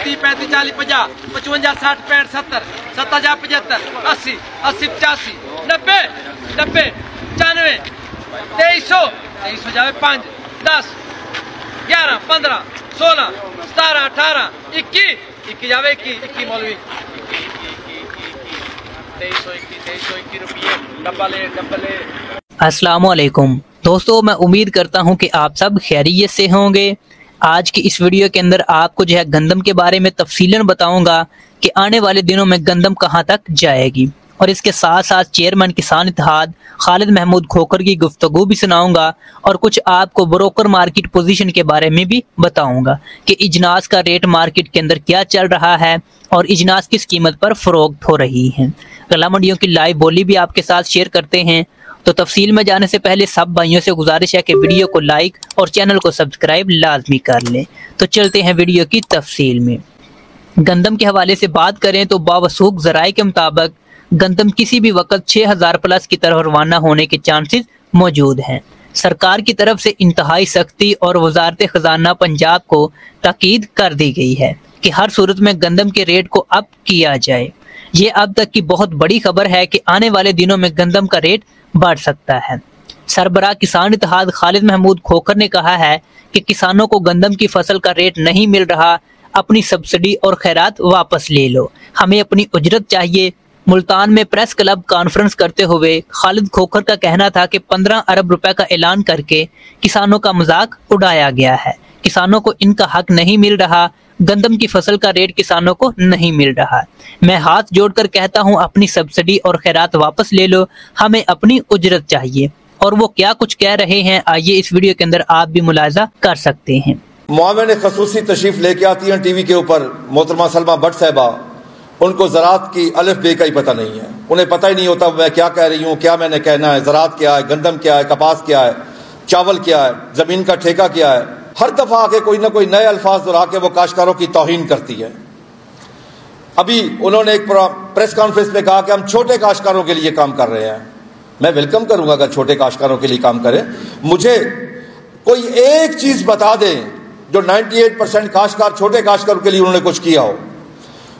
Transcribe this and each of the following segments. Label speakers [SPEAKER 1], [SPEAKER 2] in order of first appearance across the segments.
[SPEAKER 1] 30 35 40 50 55 60 65 70 70 75 80 80 85 90 90 95 2300 2300 जावे 5 10 11 15 16 17 18 21 21 जावे 21 मौलवी 2321 रुपये डबल ए।
[SPEAKER 2] अस्सलामुअलैकुम दोस्तों, मैं उम्मीद करता हूं कि आप सब खैरियत से होंगे। आज की इस वीडियो के अंदर आपको जो है गंदम के बारे में तफसीलन बताऊंगा कि आने वाले दिनों में गंदम कहां तक जाएगी, और इसके साथ साथ चेयरमैन किसान इत्तेहाद खालिद महमूद खोखर की गुफ्तगू भी सुनाऊंगा, और कुछ आपको ब्रोकर मार्केट पोजीशन के बारे में भी बताऊंगा कि इजनास का रेट मार्केट के अंदर क्या चल रहा है और इजनास किस कीमत पर फरोख्त हो रही है। गला मंडियों की लाइव बोली भी आपके साथ शेयर करते हैं। तो तफसील में जाने से पहले सब भाइयों से गुजारिश है कि वीडियो को लाइक और चैनल को सब्सक्राइब लाजमी कर लें। तो चलते हैं वीडियो की तफसील में। गंदम के हवाले से बात करें तो बावसूख ज़राए के मुताबिक गंदम किसी भी वक्त 6000 प्लस की तरफ रवाना होने के चांसेस मौजूद हैं। सरकार की तरफ से इंतहाई सख्ती और वजारत खजाना पंजाब को ताकीद कर दी गई है कि हर सूरत में गंदम के रेट को अप किया जाए। ये अब तक की बहुत बड़ी खबर है कि आने वाले दिनों में गंदम का रेट बढ़ सकता है। सरबराह किसान इत्तेहाद खालिद महमूद खोखर ने कहा है कि किसानों को गंदम की फसल का रेट नहीं मिल रहा, अपनी सब्सिडी और खैरात वापस ले लो, हमें अपनी उजरत चाहिए। मुल्तान में प्रेस क्लब कॉन्फ्रेंस करते हुए खालिद खोखर का कहना था कि 15 अरब रुपए का ऐलान करके किसानों का मजाक उड़ाया गया है। किसानों को इनका हक नहीं मिल रहा, गंदम की फसल का रेट किसानों को नहीं मिल रहा। मैं हाथ जोड़कर कहता हूं, अपनी सब्सिडी और खैरात वापस ले लो, हमें अपनी उजरत चाहिए। और वो क्या कुछ कह रहे हैं, आइए इस वीडियो के अंदर आप भी मुलाजा कर सकते हैं।
[SPEAKER 3] मुआविन खसूसी तशरीफ लेके आती हैं टीवी के ऊपर मोहतरमा सलमा भट्ट साहिबा, उनको ज़राअत की अलिफ बे का ही पता नहीं है। उन्हें पता ही नहीं होता मैं क्या कह रही हूँ, क्या मैंने कहना है, ज़राअत क्या है, गंदम क्या है, कपास क्या है, चावल क्या है, ज़मीन का ठेका क्या है। हर दफ़ा आके कोई ना कोई नए अल्फाज दोहरा के वो काश्तकारों की तौहीन करती है। अभी उन्होंने एक प्रेस कॉन्फ्रेंस में कहा कि हम छोटे काश्तकारों के लिए काम कर रहे हैं। मैं वेलकम करूंगा अगर छोटे काश्तकारों के लिए काम करें। मुझे कोई एक चीज़ बता दें जो 98% काश्तकार छोटे काश्तकारों के लिए उन्होंने कुछ किया हो।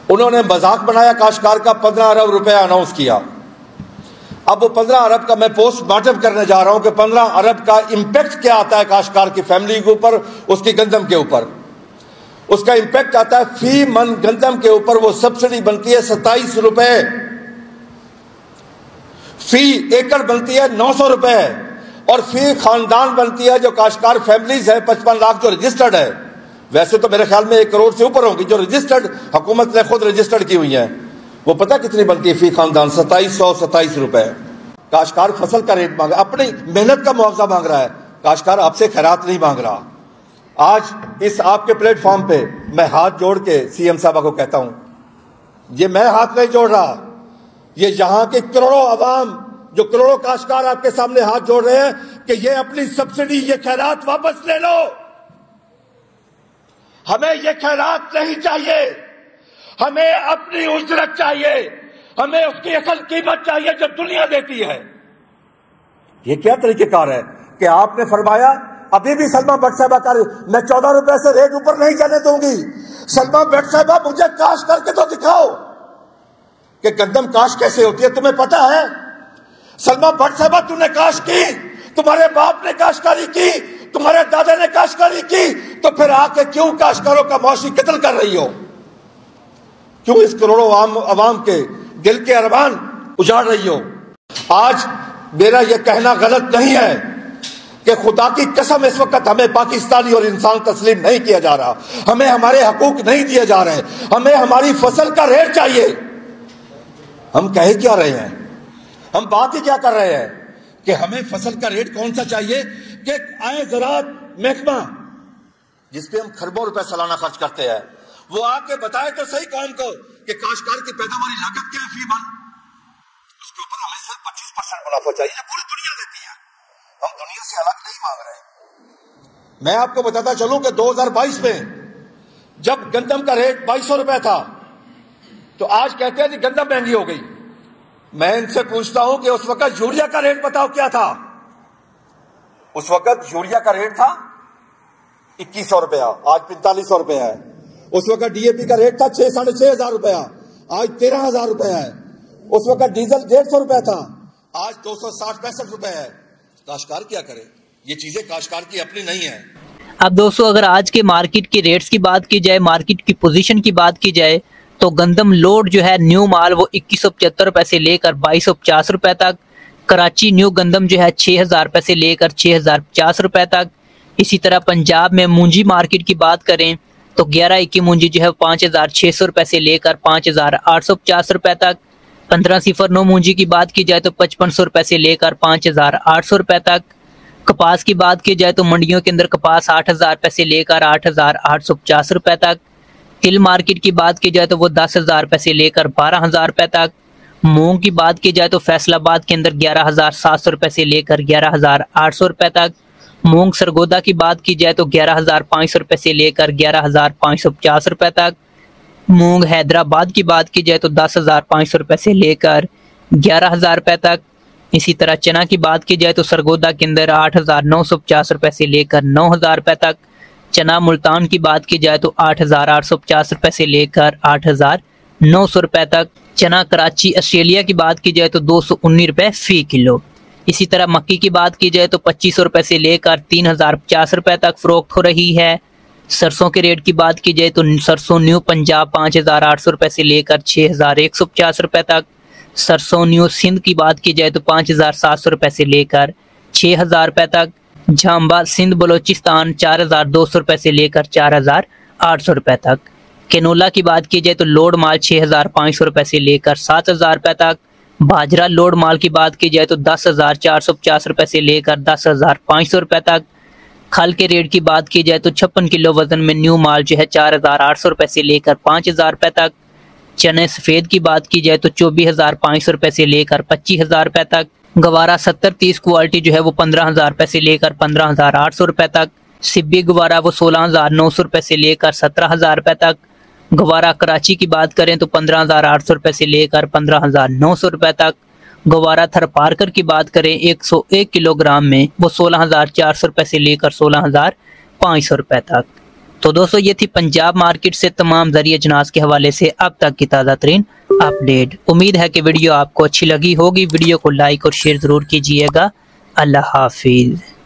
[SPEAKER 3] उन्होंने मजाक बनाया काश्तकार का, 15 अरब रुपए अनाउंस किया। अब वो 15 अरब का मैं पोस्टमार्टम करने जा रहा हूं कि 15 अरब का इंपैक्ट क्या आता है काश्तकार की फैमिली के ऊपर, उसकी गंदम के ऊपर। उसका इंपैक्ट आता है फी मन गंदम के ऊपर वो सब्सिडी बनती है 27 रुपए, फी एकड़ बनती है 900 रुपए, और फी खानदान बनती है जो काश्तकार फैमिलीज है 55 लाख जो रजिस्टर्ड है। वैसे तो मेरे ख्याल में 1 करोड़ से ऊपर होंगी जो रजिस्टर्ड हुकूमत ने खुद रजिस्टर्ड की हुई है। वो पता कितनी बनती है फी खानदान? 2727 रुपए। काश्तकार फसल का रेट मांग रहा है, अपनी मेहनत का मुआवजा मांग रहा है। काश्तकार आपसे खैरात नहीं मांग रहा। आज इस आपके प्लेटफॉर्म पे मैं हाथ जोड़ के सीएम साहबा को कहता हूं, ये मैं हाथ नहीं जोड़ रहा, ये यहां के करोड़ों अवाम जो करोड़ों काश्तकार आपके सामने हाथ जोड़ रहे हैं कि ये अपनी सब्सिडी, ये खैरात वापस ले लो। हमें ये खैरात नहीं चाहिए, हमें अपनी उजरत चाहिए, हमें उसकी असल कीमत चाहिए जो दुनिया देती है। ये क्या तरीकेकार है कि आपने फरमाया अभी भी सलमा भट्ट साहिबा कर, मैं 14 रुपए से रेट ऊपर नहीं जाने दूंगी। सलमा भट्ट साहिबा मुझे काश करके तो दिखाओ कि गंदम काश कैसे होती है, तुम्हें पता है? सलमा भट्ट साहिबा तुमने काश की, तुम्हारे बाप ने काश्तकारी की, तुम्हारे दादा ने काश्तकारी की, तो फिर आके क्यों काश्तकारों का मौसी कत्ल कर रही हो? क्यों इस करोड़ों अवाम के दिल के अरमान उजाड़ रही हो? आज मेरा यह कहना गलत नहीं है कि खुदा की कसम इस वक्त हमें पाकिस्तानी और इंसान तस्लीम नहीं किया जा रहा, हमें हमारे हकूक नहीं दिए जा रहे, हमें हमारी फसल का रेट चाहिए। हम कह क्या रहे हैं, हम बात ही क्या कर रहे हैं कि हमें फसल का रेट कौन सा चाहिए कि आए ज़राअत महकमा जिसपे हम खरबों रुपए सालाना खर्च करते हैं, वो आके बताए तो सही कौम को कि काश्तकार की पैदावारी लागत क्या है फी मन, उसके ऊपर हमें सिर्फ 25% मुनाफा चाहिए, पूरी दुनिया देती है। हम दुनिया से अलग नहीं मांग रहे। मैं आपको बताता चलूं कि 2022 में जब गंदम का रेट 2200 रुपए था तो आज कहते हैं कि गंदम महंगी हो गई। मैं इनसे पूछता हूं कि उस वक्त यूरिया का रेट बताओ क्या था? उस वक्त यूरिया का रेट था 2100 रुपया, आज 4500 रुपया है। उस वक्त डीएपी का रेट था 6,500 रुपया, आज 13,000 रुपया है। उस वक्त डीजल 150 रुपया था, आज 260-65 रुपए है। काश्तकार क्या करे, ये चीजें काश्तकार की अपनी नहीं है।
[SPEAKER 2] अब दोस्तों अगर आज के मार्केट के रेट्स की बात की जाए, मार्केट की पोजीशन की बात की जाए, तो गंदम लोड जो है न्यू माल वो 2175 रुपए से लेकर 2250 रुपए तक। कराची न्यू गंदम जो है 6000 रुपए से लेकर 6050 रुपए तक। इसी तरह पंजाब में मूंजी मार्केट की बात करें तो 11 की मूंजी जो है 5600 रुपए से लेकर 5850 रुपए तक। 1509 मूंजी की बात की जाए तो 5500 रुपए से लेकर 5800 रुपए तक। कपास की बात की जाए तो मंडियों के अंदर कपास 8000 रुपए से लेकर 8850 रुपए तक। तिल मार्केट की बात की जाए तो वो 10,000 रुपए से लेकर 12,000 रुपए तक। मूंग की बात की जाए तो फैसलाबाद के अंदर 11,700 रुपए से लेकर 11,800 रुपए तक। मूंग सरगोदा की बात की जाए तो 11,500 रुपए से लेकर 11,550 रुपए तक। मूंग हैदराबाद की बात की जाए तो 10,500 रुपए से लेकर 11,000 रुपए तक। इसी तरह चना की बात की जाए तो सरगोदा के अंदर 8,950 रुपए से लेकर 9,000 रुपए तक। चना मुल्तान की बात की जाए तो 8,850 रुपए से लेकर 8,900 रुपए तक। चना कराची ऑस्ट्रेलिया की बात की जाए तो 219 रुपए फी किलो। इसी तरह मक्की की बात की जाए तो 2500 रुपए से लेकर 3,050 रुपए तक फरोख्त हो रही है। सरसों के रेट की बात की जाए तो सरसों न्यू पंजाब 5,800 रुपए से लेकर 6,150 रुपए तक। सरसों न्यू सिंध की बात की जाए तो 5,700 रुपए से लेकर 6,000 रुपए तक। झांबा सिंध बलोचिस्तान 4,200 रुपए से लेकर 4,800 रुपए तक। केनोला की बात की जाए तो लोड माल 6,500 रुपए से लेकर 7,000 रुपए तक। बाजरा लोड माल की बात की जाए तो 10,450 रुपए से लेकर 10,500 रुपए तक। खल के रेट की बात की जाए तो 56 किलो वजन में न्यू माल जो है 4,800 रुपए से लेकर 5,000 रुपए तक। चने सफ़ेद की बात की जाए तो 24,500 रुपए से लेकर 25,000 रुपए तक। गवारा 70-30 क्वालिटी जो है वो 15,000 रुपए से लेकर 15,800 रुपए तक। सिब्बी गवारा वो 16,900 रुपए से लेकर 17,000 रुपए तक। गवारा कराची की बात करें तो 15,800 रुपए से लेकर 15,900 रुपए तक। गवारा थरपारकर की बात करें 101 किलोग्राम में वो 16,400 रुपए से लेकर 16,500 रुपए तक। तो दोस्तों ये थी पंजाब मार्केट से तमाम ज़रिए जनाज के हवाले से अब तक की ताज़ा तरीन अपडेट। उम्मीद है कि वीडियो आपको अच्छी लगी होगी। वीडियो को लाइक और शेयर ज़रूर कीजिएगा। अल्लाह हाफिज़।